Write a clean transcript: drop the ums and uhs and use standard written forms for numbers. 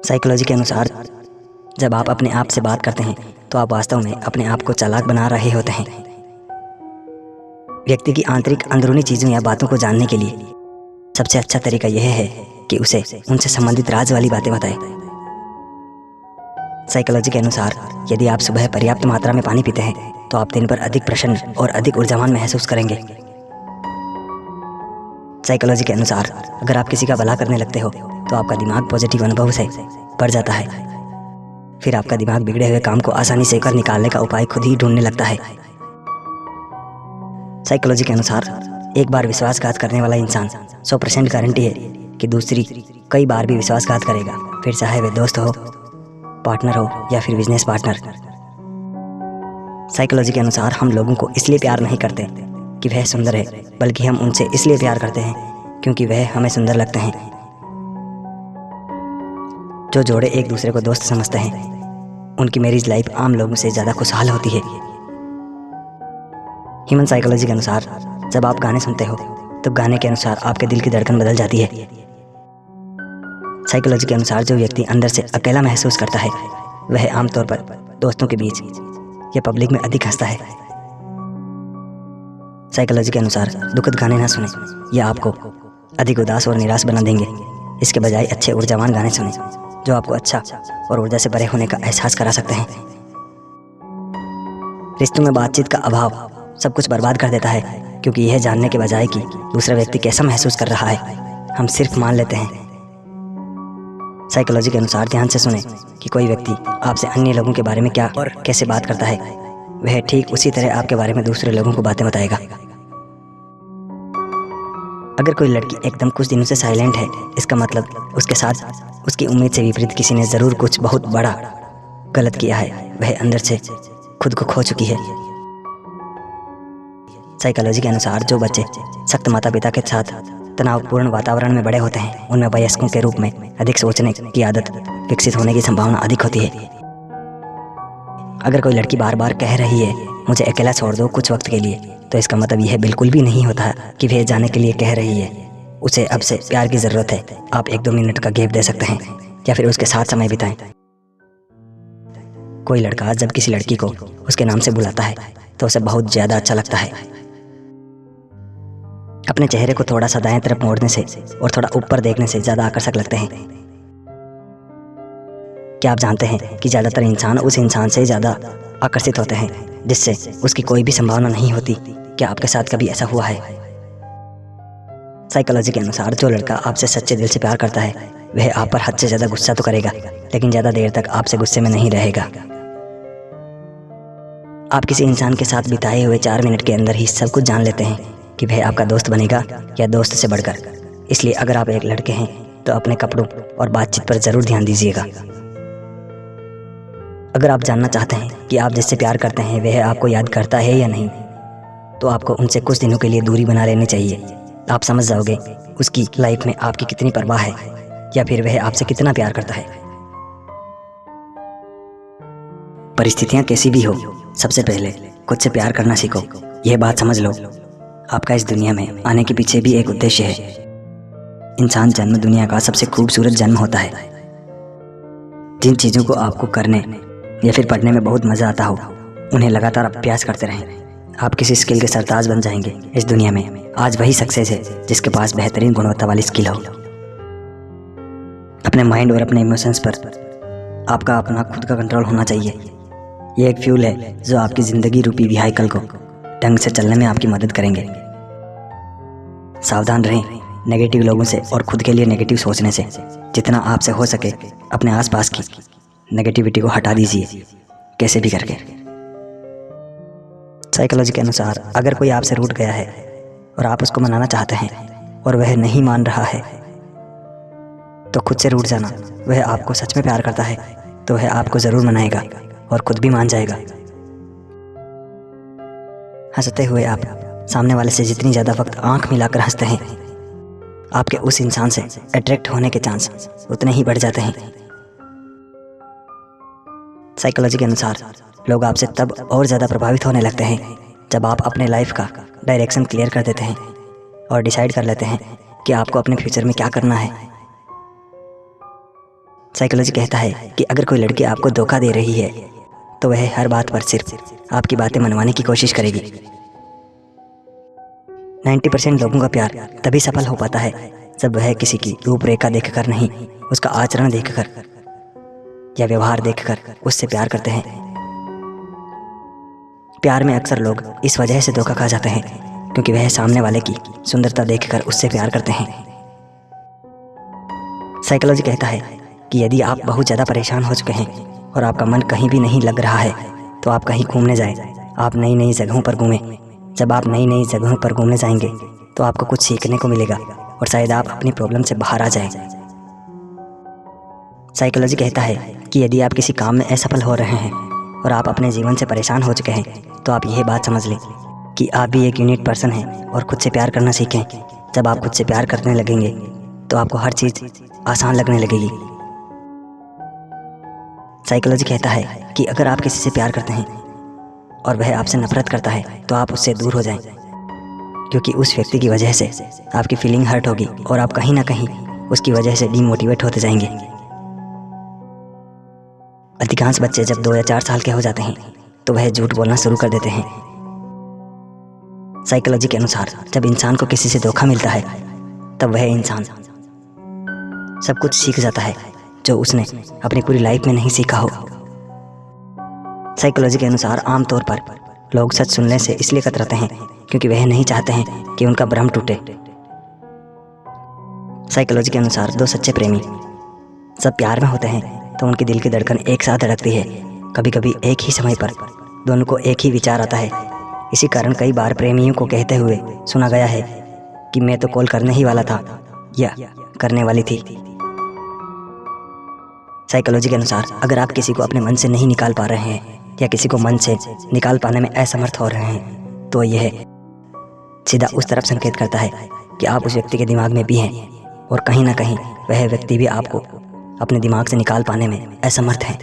Psychology के अनुसार जब आप अपने आप से बात करते हैं तो आप वास्तव में अपने आप को चालाक बना रहे होते हैं। व्यक्ति की आंतरिक अंदरूनी चीज़ों या बातों को जानने के लिए सबसे अच्छा तरीका यह है कि उसे उनसे संबंधित राज वाली बातें बताएं। साइकोलॉजी के अनुसार यदि आप सुबह पर्याप्त मात्रा में पानी पीते हैं तो आप दिन भर अधिक प्रसन्न और अधिक ऊर्जावान महसूस करेंगे। साइकोलॉजी के अनुसार अगर आप किसी का भला करने लगते हो तो आपका दिमाग पॉजिटिव अनुभव से भर जाता है। फिर आपका दिमाग बिगड़े हुए काम को आसानी से कर निकालने का उपाय खुद ही ढूंढने लगता है। साइकोलॉजी के अनुसार एक बार विश्वासघात करने वाला इंसान 100% गारंटी है कि दूसरी कई बार भी विश्वासघात करेगा, फिर चाहे वे दोस्त हो, पार्टनर हो या फिर बिजनेस पार्टनर। साइकोलॉजी के अनुसार हम लोगों को इसलिए प्यार नहीं करते कि वह सुंदर है, बल्कि हम उनसे इसलिए प्यार करते हैं क्योंकि वह हमें सुंदर लगते हैं। जो जोड़े एक दूसरे को दोस्त समझते हैं उनकी मैरिज लाइफ आम लोगों से ज़्यादा खुशहाल होती है। ह्यूमन साइकोलॉजी के अनुसार जब आप गाने सुनते हो तो गाने के अनुसार आपके दिल की धड़कन बदल जाती है। साइकोलॉजी के अनुसार जो व्यक्ति अंदर से अकेला महसूस करता है वह आमतौर पर दोस्तों के बीच या पब्लिक में अधिक हंसता है। साइकोलॉजी के अनुसार दुखद गाने ना सुने, यह आपको अधिक उदास और निराश बना देंगे। इसके बजाय अच्छे ऊर्जावान गाने सुने जो आपको अच्छा और ऊर्जा से भरे होने का एहसास करा सकते हैं। रिश्तों में बातचीत का अभाव सब कुछ बर्बाद कर देता है, क्योंकि यह जानने के बजाय कि दूसरा व्यक्ति कैसा महसूस कर रहा है हम सिर्फ मान लेते हैं। साइकोलॉजी के अनुसार ध्यान से सुने कि कोई व्यक्ति आपसे अन्य लोगों के बारे में क्या और कैसे बात करता है, वह ठीक उसी तरह आपके बारे में दूसरे लोगों को बातें बताएगा। अगर कोई लड़की एकदम कुछ दिनों से साइलेंट है, इसका मतलब उसके साथ उसकी उम्मीद से विपरीत किसी ने ज़रूर कुछ बहुत बड़ा गलत किया है। वह अंदर से खुद को खो चुकी है। साइकोलॉजी के अनुसार जो बच्चे सख्त माता पिता के साथ तनावपूर्ण वातावरण में बड़े होते हैं उनमें वयस्कों के रूप में अधिक सोचने की आदत विकसित होने की संभावना अधिक होती है। अगर कोई लड़की बार बार कह रही है मुझे अकेला छोड़ दो कुछ वक्त के लिए, तो इसका मतलब यह बिल्कुल भी नहीं होता कि वह जाने के लिए कह रही है। उसे अब से प्यार की ज़रूरत है। आप 1-2 मिनट का गैप दे सकते हैं या फिर उसके साथ समय बिताएं। कोई लड़का जब किसी लड़की को उसके नाम से बुलाता है तो उसे बहुत ज़्यादा अच्छा लगता है। अपने चेहरे को थोड़ा सा दाएं तरफ मोड़ने से और थोड़ा ऊपर देखने से ज़्यादा आकर्षक लगते हैं। क्या आप जानते हैं कि ज़्यादातर इंसान उस इंसान से ज़्यादा आकर्षित होते हैं जिससे उसकी कोई भी संभावना नहीं होती? क्या आपके साथ कभी ऐसा हुआ है? साइकोलॉजी के अनुसार जो लड़का आपसे सच्चे दिल से प्यार करता है वह आप पर हद से ज़्यादा गुस्सा तो करेगा, लेकिन ज़्यादा देर तक आपसे गुस्से में नहीं रहेगा। आप किसी इंसान के साथ बिताए हुए 4 मिनट के अंदर ही सब कुछ जान लेते हैं कि वह आपका दोस्त बनेगा या दोस्त से बढ़कर। इसलिए अगर आप एक लड़के हैं तो अपने कपड़ों और बातचीत पर ज़रूर ध्यान दीजिएगा। अगर आप जानना चाहते हैं कि आप जिससे प्यार करते हैं वह आपको याद करता है या नहीं, तो आपको उनसे कुछ दिनों के लिए दूरी बना लेनी चाहिए। आप समझ जाओगे उसकी लाइफ में आपकी कितनी परवाह है या फिर वह आपसे कितना प्यार करता है। परिस्थितियाँ कैसी भी हो, सबसे पहले खुद से प्यार करना सीखो। यह बात समझ लो, आपका इस दुनिया में आने के पीछे भी एक उद्देश्य है। इंसान जन्म दुनिया का सबसे खूबसूरत जन्म होता है। जिन चीज़ों को आपको करने या फिर पढ़ने में बहुत मज़ा आता हो उन्हें लगातार अभ्यास करते रहें। आप किसी स्किल के सरताज बन जाएंगे। इस दुनिया में आज वही सक्सेस है जिसके पास बेहतरीन गुणवत्ता वाली स्किल हो। अपने माइंड और अपने इमोशंस पर आपका अपना खुद का कंट्रोल होना चाहिए। ये एक फ्यूल है जो आपकी ज़िंदगी रूपी व्हीकल को ढंग से चलने में आपकी मदद करेंगे। सावधान रहें नेगेटिव लोगों से और खुद के लिए नेगेटिव सोचने से। जितना आपसे हो सके अपने आसपास की नेगेटिविटी को हटा दीजिए, कैसे भी करके। साइकोलॉजी के अनुसार अगर कोई आपसे रूठ गया है और आप उसको मनाना चाहते हैं और वह नहीं मान रहा है तो खुद से रूठ जाना। वह आपको सच में प्यार करता है तो वह आपको ज़रूर मनाएगा और खुद भी मान जाएगा। हंसते हुए आप सामने वाले से जितनी ज़्यादा वक्त आंख मिलाकर हंसते हैं, आपके उस इंसान से अट्रैक्ट होने के चांस उतने ही बढ़ जाते हैं। साइकोलॉजी के अनुसार लोग आपसे तब और ज़्यादा प्रभावित होने लगते हैं जब आप अपने लाइफ का डायरेक्शन क्लियर कर देते हैं और डिसाइड कर लेते हैं कि आपको अपने फ्यूचर में क्या करना है। साइकोलॉजी कहता है कि अगर कोई लड़की आपको धोखा दे रही है तो वह हर बात पर सिर्फ आपकी बातें मनवाने की कोशिश करेगी। 90% लोगों का प्यार तभी सफल हो पाता है जब वह किसी की रूपरेखा देखकर नहीं, उसका आचरण देखकर या व्यवहार देखकर उससे प्यार करते हैं। प्यार में अक्सर लोग इस वजह से धोखा खा जाते हैं क्योंकि वह सामने वाले की सुंदरता देखकर उससे प्यार करते हैं। साइकोलॉजी कहता है कि यदि आप बहुत ज़्यादा परेशान हो चुके हैं और आपका मन कहीं भी नहीं लग रहा है तो आप कहीं घूमने जाएं। आप नई नई जगहों पर घूमें। जब आप नई नई जगहों पर घूमने जाएंगे तो आपको कुछ सीखने को मिलेगा और शायद आप अपनी प्रॉब्लम से बाहर आ जाएं। साइकोलॉजी कहता है कि यदि आप किसी काम में असफल हो रहे हैं और आप अपने जीवन से परेशान हो चुके हैं तो आप यह बात समझ लें कि आप भी एक यूनिक पर्सन हैं और खुद से प्यार करना सीखें। जब आप खुद से प्यार करने लगेंगे तो आपको हर चीज़ आसान लगने लगेगी। साइकोलॉजी कहता है कि अगर आप किसी से प्यार करते हैं और वह आपसे नफरत करता है तो आप उससे दूर हो जाएं, क्योंकि उस व्यक्ति की वजह से आपकी फीलिंग हर्ट होगी और आप कहीं ना कहीं उसकी वजह से डीमोटिवेट होते जाएंगे। अधिकांश बच्चे जब 2 या 4 साल के हो जाते हैं तो वह झूठ बोलना शुरू कर देते हैं। साइकोलॉजी के अनुसार जब इंसान को किसी से धोखा मिलता है तब वह इंसान सब कुछ सीख जाता है जो उसने अपनी पूरी लाइफ में नहीं सीखा हो। साइकोलॉजी के अनुसार आमतौर पर लोग सच सुनने से इसलिए कतराते हैं क्योंकि वह नहीं चाहते हैं कि उनका भ्रम टूटे। साइकोलॉजी के अनुसार 2 सच्चे प्रेमी जब प्यार में होते हैं तो उनके दिल की धड़कन एक साथ धड़कती है। कभी कभी एक ही समय पर दोनों को एक ही विचार आता है। इसी कारण कई बार प्रेमियों को कहते हुए सुना गया है कि मैं तो कॉल करने ही वाला था या करने वाली थी। साइकोलॉजी के अनुसार अगर आप किसी को अपने मन से नहीं निकाल पा रहे हैं या किसी को मन से निकाल पाने में असमर्थ हो रहे हैं तो यह सीधा उस तरफ संकेत करता है कि आप उस व्यक्ति के दिमाग में भी हैं और कहीं ना कहीं वह व्यक्ति भी आपको अपने दिमाग से निकाल पाने में असमर्थ है।